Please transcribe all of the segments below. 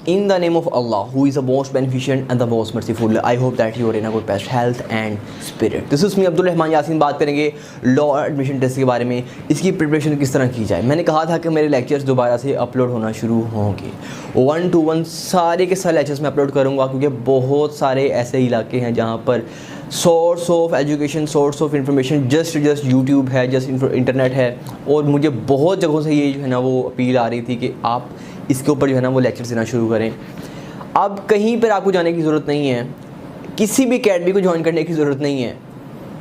in the name of Allah, who is the most beneficent and the most merciful. I hope that you are in a good best health and spirit. This is me Abdul Rahman Yasin. बात करेंगे law admission test के बारे में, इसकी preparation किस तरह की जाए। मैंने कहा था कि मेरे लेक्चर्स दोबारा से अपलोड होना शुरू होंगे, 1 to 1 सारे के सारे लेक्चर्स मैं अपलोड करूँगा, क्योंकि बहुत सारे ऐसे इलाके हैं जहाँ पर source of education, source of information just YouTube है, जस्ट इंटरनेट है। और मुझे बहुत जगहों से ये जो है ना वो अपील आ रही थी कि आप इसके ऊपर जो है ना वो लेक्चर्स देना शुरू करें। अब कहीं पर आपको जाने की ज़रूरत नहीं है, किसी भी अकेडमी को ज्वाइन करने की ज़रूरत नहीं है,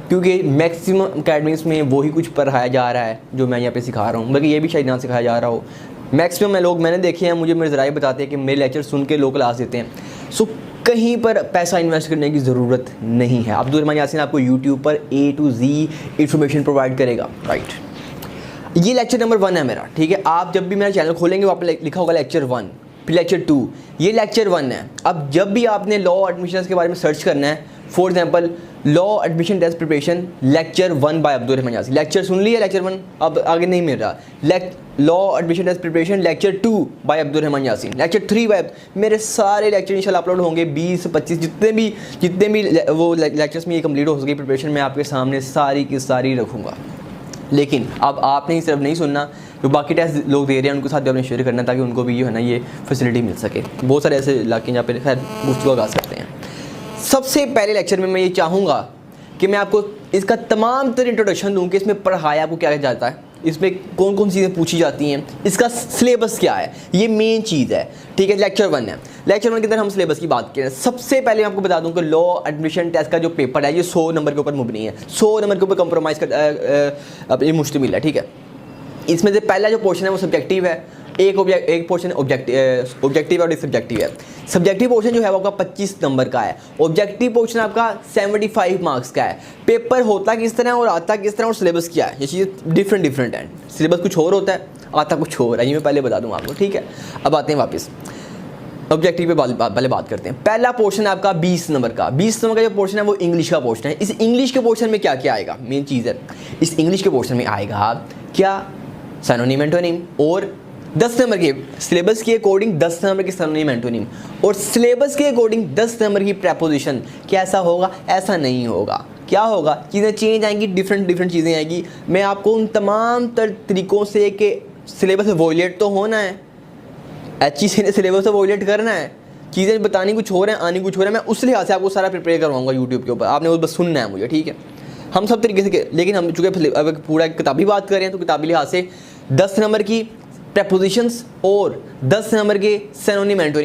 क्योंकि मैक्सिमम अकेडमीज़ में वही कुछ पढ़ाया जा रहा है जो मैं यहाँ पे सिखा रहा हूँ, बल्कि ये भी शायद ना सिखाया जा रहा हो। मैक्सिमम लोग मैंने देखे हैं, मुझे मेरे ज़राए बताते हैं कि मेरे लेक्चर सुन के लोग क्लास देते हैं। सो कहीं पर पैसा इन्वेस्ट करने की ज़रूरत नहीं है। अब्दुल रहमान यासीन आपको यूट्यूब पर A to Z information provide करेगा, राइट। ये लेक्चर नंबर 1 है मेरा, ठीक है। आप जब भी मेरा चैनल खोलेंगे वहाँ पर लिखा होगा लेक्चर 1, फिर लेक्चर 2, ये लेक्चर 1 है। अब जब भी आपने लॉ एडमिशन के बारे में सर्च करना है, for example law admission test preparation lecture 1 by Abdul Rahman Yasin, lecture सुन लिया लेक्चर 1, अब आगे नहीं मिल रहा। Law admission test preparation lecture 2 by Abdul Rahman Yasin, lecture 3 by, मेरे सारे लेक्चर इंशाल्लाह अपलोड होंगे। 20-25 जितने भी वो लेक्चर्स में ये कंप्लीट हो सके प्रिपरेशन, मैं आपके सामने सारी की सारी रखूँगा। लेकिन अब आपने सिर्फ नहीं सुनना, जो बाकी टेस्ट लोग दे रहे हैं उनके साथ भी आपने शेयर करना, ताकि उनको भी जो है ना ये फैसिलिटी मिल सके। बहुत सारे ऐसे इलाके जहाँ पे खैर गुफ्तगू गा सकते हैं। सबसे पहले लेक्चर में मैं ये चाहूँगा कि मैं आपको इसका तमाम तरह इंट्रोडक्शन दूँ कि इसमें पढ़ाया आपको क्या जाता है, इसमें कौन कौन सी चीज़ें पूछी जाती हैं, इसका सिलेबस क्या है, ये मेन चीज़ है, ठीक है। लेक्चर 1 है। लेक्चर 1 के अंदर हम सिलेबस की बात करें। सबसे पहले मैं आपको बता दूं कि लॉ एडमिशन टेस्ट का जो पेपर है ये 100 नंबर के ऊपर मुबनी है, 100 नंबर के ऊपर कंप्रोमाइज़ कर ये मुश्तमिल है, ठीक है। इसमें से पहला जो पोर्शन है वो सब्जेक्टिव है, एक पोर्शन ऑब्जेक्टिव और सब्जेक्टिव है। सब्जेक्टिव पोर्शन जो है वो आपका 25 नंबर का है, ऑब्जेक्टिव पोर्शन आपका 75 मार्क्स का है। पेपर होता किस तरह और आता किस तरह और सिलेबस क्या है, ये चीज़ें डिफरेंट हैं। सिलेबस कुछ और होता है, आता कुछ और है, ये मैं पहले बता दूँ आपको, ठीक है। अब आते हैं वापस ऑब्जेक्टिव पे पहले बात करते हैं। पहला पोर्शन आपका 20 नंबर का, 20 नंबर का जो पोर्शन है वो इंग्लिश का पोर्शन है। इस इंग्लिश के पोर्शन में क्या क्या आएगा, मेन चीज़ है, इस इंग्लिश के पोर्शन में आएगा क्या, सिनोनिम एंटोनिम, और 10 नंबर के सिलेबस के अकॉर्डिंग 10 नंबर के सिनोनिम एंटोनिम, और सिलेबस के अकॉर्डिंग 10 नंबर की प्रेपोजिशन। कैसा होगा, ऐसा नहीं होगा, क्या होगा, चीज़ें चेंज आएंगी, डिफरेंट चीज़ें आएंगी। मैं आपको उन तमाम तरीक़ों से कि सिलेबस वॉयलेट तो होना है, अच्छी से सिलेबस तो वॉयलेट करना है, चीज़ें बतानी कुछ हो रहा है, आनी कुछ हो रहा है, मैं उस लिहाज से आपको सारा प्रिपेयर करवाऊँगा यूट्यूब के ऊपर, आपने बस सुनना है मुझे, ठीक है। हम सब तरीके से, लेकिन हम चूँकि अब पूरा किताबी बात कर रहे हैं तो किताबी लिहाज से 10 नंबर की प्रेपोजिशंस और 10 नंबर के सिनोनिम एंटोनिम